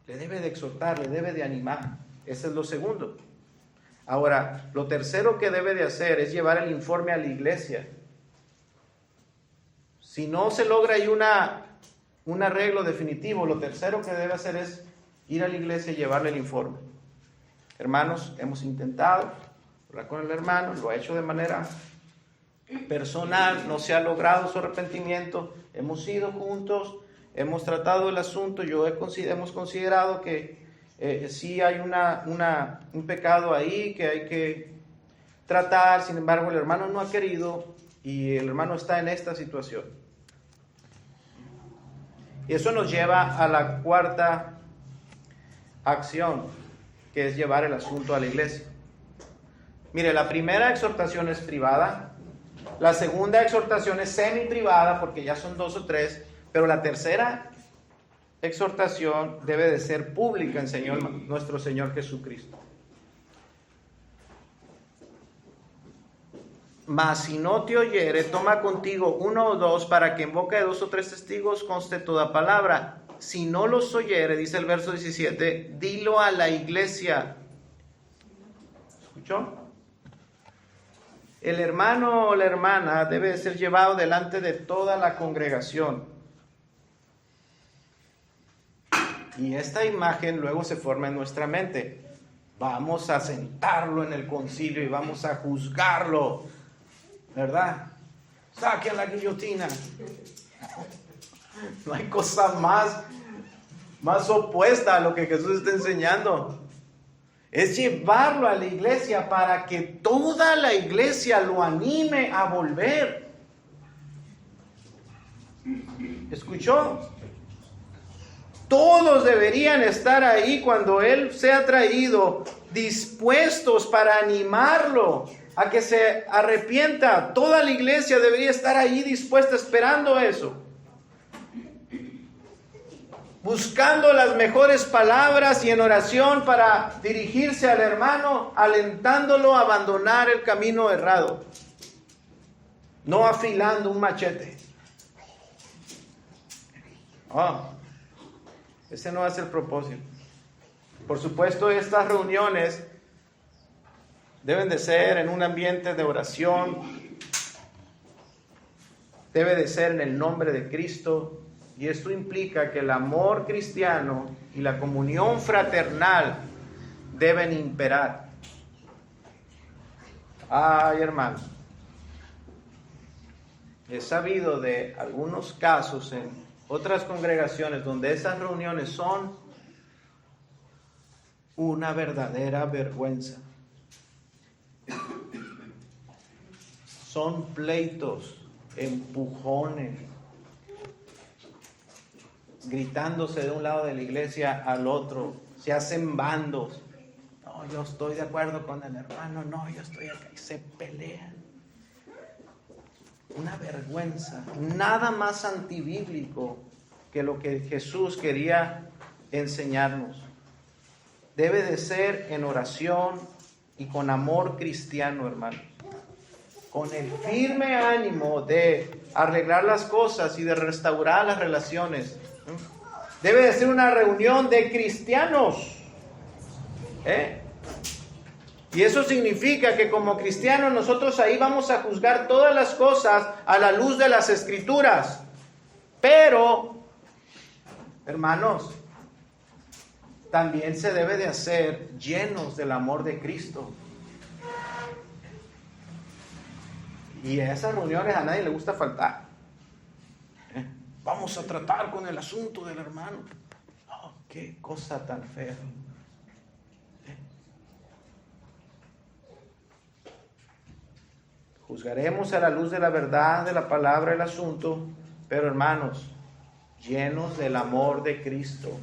Le debe de exhortar, le debe de animar. Ese es lo segundo. Ahora, lo tercero que debe de hacer es llevar el informe a la iglesia. Si no se logra ahí un arreglo definitivo, lo tercero que debe hacer es ir a la iglesia y llevarle el informe. Hermanos, hemos intentado hablar con el hermano, lo ha hecho de manera personal, no se ha logrado su arrepentimiento, hemos ido juntos, hemos tratado el asunto, hemos considerado que sí hay un pecado ahí que hay que tratar, sin embargo el hermano no ha querido y el hermano está en esta situación. Y eso nos lleva a la cuarta acción, que es llevar el asunto a la iglesia. Mire, la primera exhortación es privada, la segunda exhortación es semi-privada, porque ya son 2 o 3, pero la tercera exhortación debe de ser pública, enseñó nuestro Señor Jesucristo. Mas si no te oyere, toma contigo 1 o 2, para que en boca de 2 o 3 testigos conste toda palabra. Si no los oyere, dice el verso 17, dilo a la iglesia. ¿Escuchó? El hermano o la hermana debe ser llevado delante de toda la congregación. Y esta imagen luego se forma en nuestra mente. Vamos a sentarlo en el concilio y vamos a juzgarlo, ¿verdad? Saquen la guillotina. No hay cosa más opuesta a lo que Jesús está enseñando. Es llevarlo a la iglesia para que toda la iglesia lo anime a volver. ¿Escuchó? Todos deberían estar ahí cuando Él sea traído, dispuestos para animarlo a que se arrepienta. Toda la iglesia debería estar ahí dispuesta, esperando eso. Buscando las mejores palabras y en oración para dirigirse al hermano, alentándolo a abandonar el camino errado, no afilando un machete. Ese no es el propósito. Por supuesto, estas reuniones deben de ser en un ambiente de oración, debe de ser en el nombre de Cristo. Y esto implica que el amor cristiano y la comunión fraternal deben imperar. Ay, hermanos, he sabido de algunos casos en otras congregaciones donde esas reuniones son una verdadera vergüenza. Son pleitos, empujones, gritándose de un lado de la iglesia al otro, se hacen bandos. No, yo estoy de acuerdo con el hermano, no, yo estoy acá, y se pelean. Una vergüenza, nada más antibíblico que lo que Jesús quería enseñarnos. Debe de ser en oración y con amor cristiano, hermano, con el firme ánimo de arreglar las cosas y de restaurar las relaciones. Debe de ser una reunión de cristianos, Y eso significa que como cristianos nosotros ahí vamos a juzgar todas las cosas a la luz de las Escrituras. Pero, hermanos, también se debe de hacer llenos del amor de Cristo. Y a esas reuniones a nadie le gusta faltar. Vamos a tratar con el asunto del hermano. Oh, qué cosa tan fea. Juzgaremos a la luz de la verdad, de la palabra, el asunto, pero hermanos, llenos del amor de Cristo.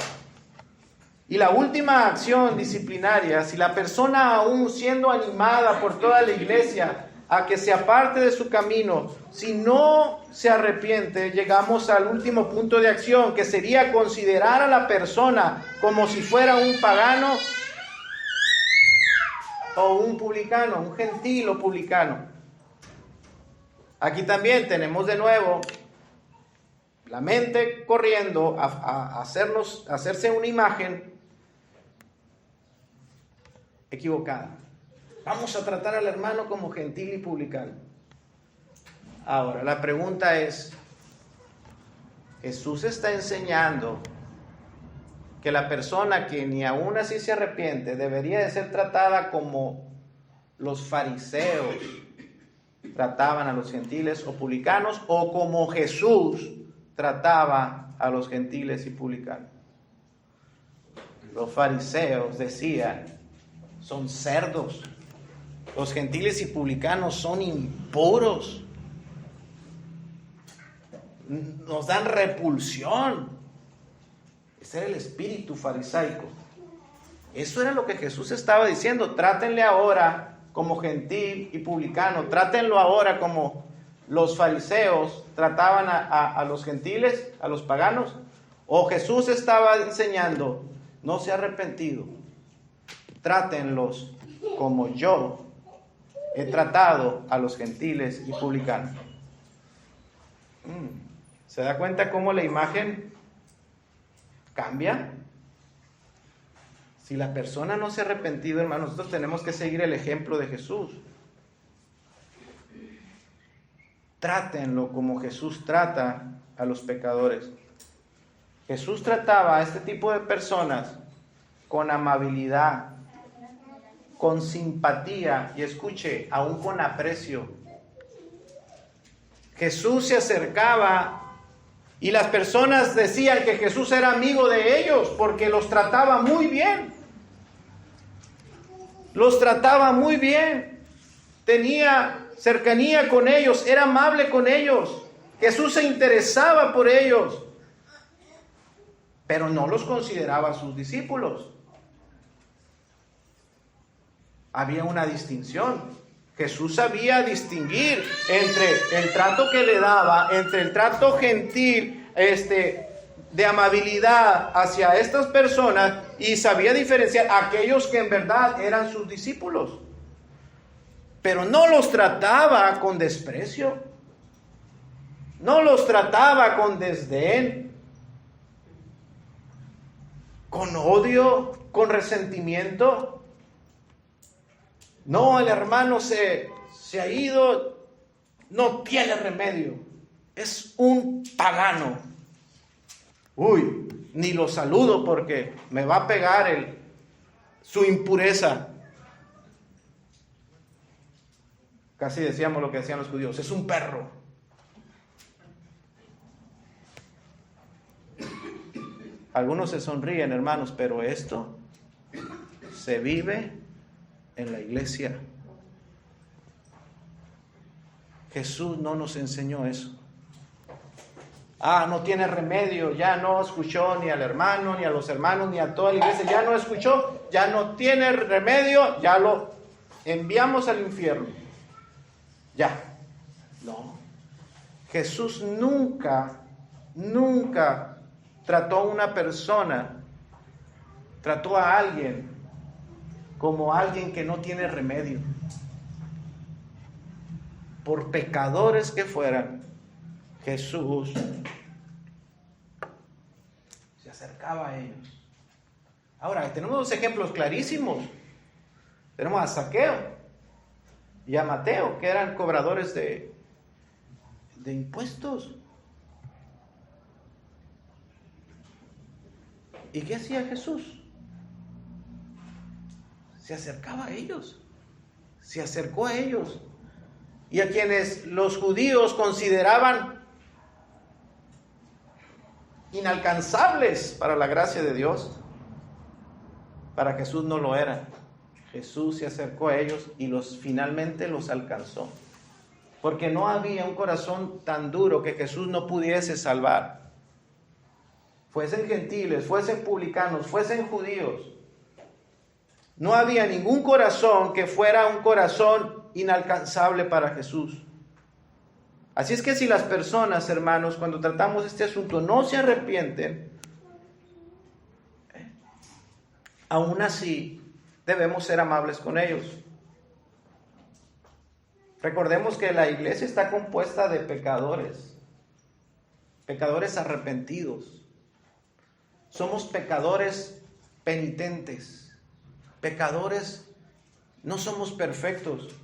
Y la última acción disciplinaria, si la persona aún siendo animada por toda la iglesia a que se aparte de su camino, si no se arrepiente, llegamos al último punto de acción, que sería considerar a la persona como si fuera un pagano o un publicano, un gentil o publicano. Aquí también tenemos de nuevo la mente corriendo a hacerse una imagen equivocada. Vamos a tratar al hermano como gentil y publicano. Ahora, la pregunta es, Jesús está enseñando que la persona que ni aún así se arrepiente debería de ser tratada como los fariseos trataban a los gentiles o publicanos, o como Jesús trataba a los gentiles y publicanos. Los fariseos decían, son cerdos. Los gentiles y publicanos son impuros. Nos dan repulsión. Ese era el espíritu farisaico. Eso era lo que Jesús estaba diciendo. Trátenle ahora como gentil y publicano. Trátenlo ahora como los fariseos trataban a los gentiles, a los paganos. O Jesús estaba enseñando, no se ha arrepentido. Trátenlos como yo he tratado a los gentiles y publicanos. ¿Se da cuenta cómo la imagen cambia? Si la persona no se ha arrepentido, hermanos, nosotros tenemos que seguir el ejemplo de Jesús. Trátenlo como Jesús trata a los pecadores. Jesús trataba a este tipo de personas con amabilidad, con simpatía y, escuche, aún con aprecio. Jesús se acercaba y las personas decían que Jesús era amigo de ellos porque los trataba muy bien. Los trataba muy bien. Tenía cercanía con ellos, era amable con ellos. Jesús se interesaba por ellos, pero no los consideraba sus discípulos. Había una distinción. Jesús sabía distinguir entre el trato que le daba, entre el trato gentil, de amabilidad hacia estas personas, y sabía diferenciar a aquellos que en verdad eran sus discípulos. Pero no los trataba con desprecio, no los trataba con desdén, con odio, con resentimiento. No, el hermano se ha ido, no tiene remedio, es un pagano. Uy, ni lo saludo porque me va a pegar su impureza. Casi decíamos lo que decían los judíos, es un perro. Algunos se sonríen, hermanos, pero esto se vive en la iglesia. Jesús no nos enseñó eso. No tiene remedio, ya no escuchó ni al hermano, ni a los hermanos, ni a toda la iglesia, ya no escuchó, ya no tiene remedio, ya lo enviamos al infierno. Ya. No. Jesús nunca trató a una persona, trató a alguien como alguien que no tiene remedio. Por pecadores que fueran, Jesús se acercaba a ellos. Ahora, tenemos dos ejemplos clarísimos. Tenemos a Zaqueo y a Mateo, que eran cobradores de impuestos. ¿Y qué hacía Jesús? Se acercaba a ellos, se acercó a ellos. Y a quienes los judíos consideraban inalcanzables para la gracia de Dios, para Jesús no lo eran. Jesús se acercó a ellos y finalmente los alcanzó. Porque no había un corazón tan duro que Jesús no pudiese salvar. Fuesen gentiles, fuesen publicanos, fuesen judíos. No había ningún corazón que fuera un corazón inalcanzable para Jesús. Así es que si las personas, hermanos, cuando tratamos este asunto no se arrepienten, aún así debemos ser amables con ellos. Recordemos que la iglesia está compuesta de pecadores, pecadores arrepentidos. Somos pecadores penitentes, pecadores, no somos perfectos.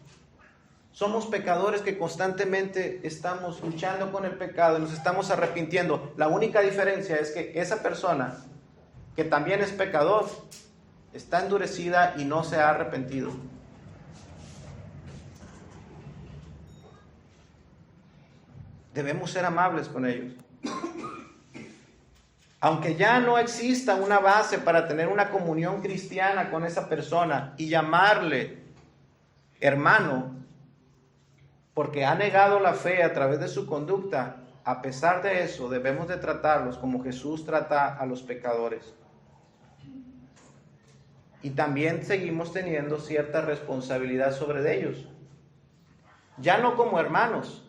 Somos pecadores que constantemente estamos luchando con el pecado y nos estamos arrepintiendo. La única diferencia es que esa persona, que también es pecador, está endurecida y no se ha arrepentido. Debemos ser amables con ellos. Aunque ya no exista una base para tener una comunión cristiana con esa persona y llamarle hermano, porque ha negado la fe a través de su conducta, a pesar de eso debemos de tratarlos como Jesús trata a los pecadores. Y también seguimos teniendo cierta responsabilidad sobre ellos. Ya no como hermanos,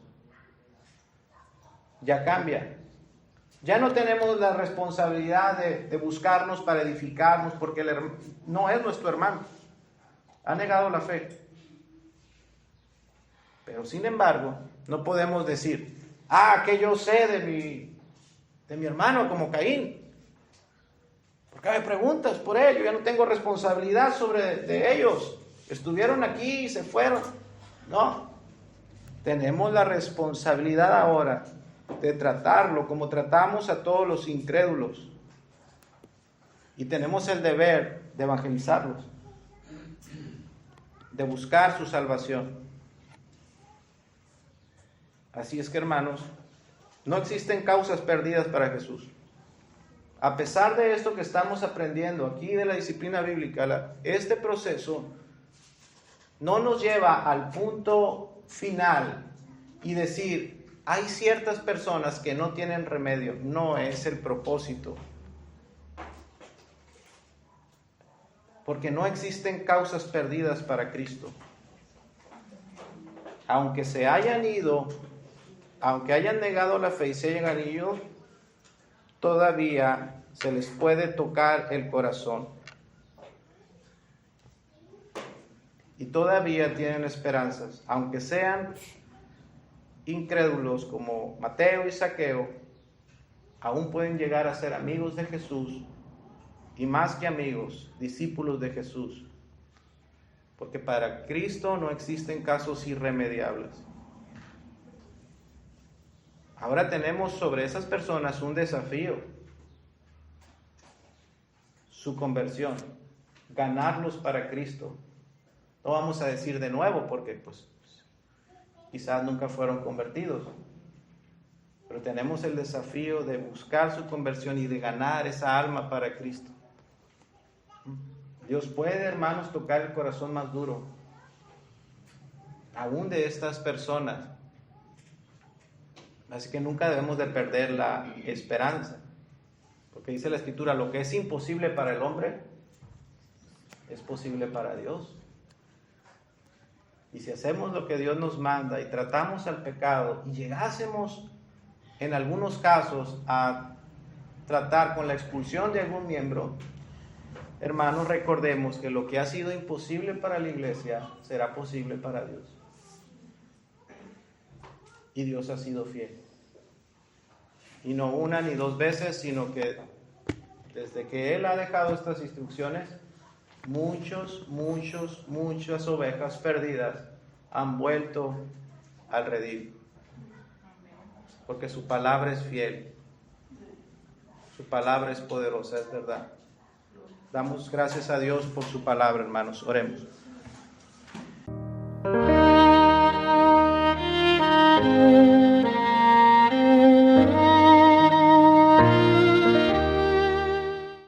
ya cambia. Ya no tenemos la responsabilidad de buscarnos para edificarnos, porque no es nuestro hermano. Ha negado la fe. Pero sin embargo, no podemos decir, que yo sé de mi hermano como Caín. ¿Por qué me preguntas por ello? Ya no tengo responsabilidad de ellos. Estuvieron aquí y se fueron. No. Tenemos la responsabilidad ahora de tratarlo como tratamos a todos los incrédulos. Y tenemos el deber de evangelizarlos, de buscar su salvación. Así es que, hermanos, no existen causas perdidas para Jesús. A pesar de esto que estamos aprendiendo aquí de la disciplina bíblica, este proceso no nos lleva al punto final y decir, hay ciertas personas que no tienen remedio. No es el propósito. Porque no existen causas perdidas para Cristo. Aunque se hayan ido, aunque hayan negado la fe y se hayan ido, todavía se les puede tocar el corazón. Y todavía tienen esperanzas, aunque sean incrédulos como Mateo y Zaqueo, aún pueden llegar a ser amigos de Jesús y más que amigos, discípulos de Jesús. Porque para Cristo no existen casos irremediables. Ahora tenemos sobre esas personas un desafío: su conversión, ganarlos para Cristo. No vamos a decir de nuevo porque quizás nunca fueron convertidos, pero tenemos el desafío de buscar su conversión y de ganar esa alma para Cristo. Dios puede, hermanos, tocar el corazón más duro, aún de estas personas. Así que nunca debemos de perder la esperanza, porque dice la Escritura, lo que es imposible para el hombre, es posible para Dios. Y si hacemos lo que Dios nos manda y tratamos al pecado y llegásemos en algunos casos a tratar con la expulsión de algún miembro, hermanos, recordemos que lo que ha sido imposible para la iglesia será posible para Dios. Y Dios ha sido fiel. Y no una ni dos veces, sino que desde que Él ha dejado estas instrucciones, muchas ovejas perdidas han vuelto al redil. Porque su palabra es fiel. Su palabra es poderosa, es verdad. Damos gracias a Dios por su palabra, hermanos. Oremos.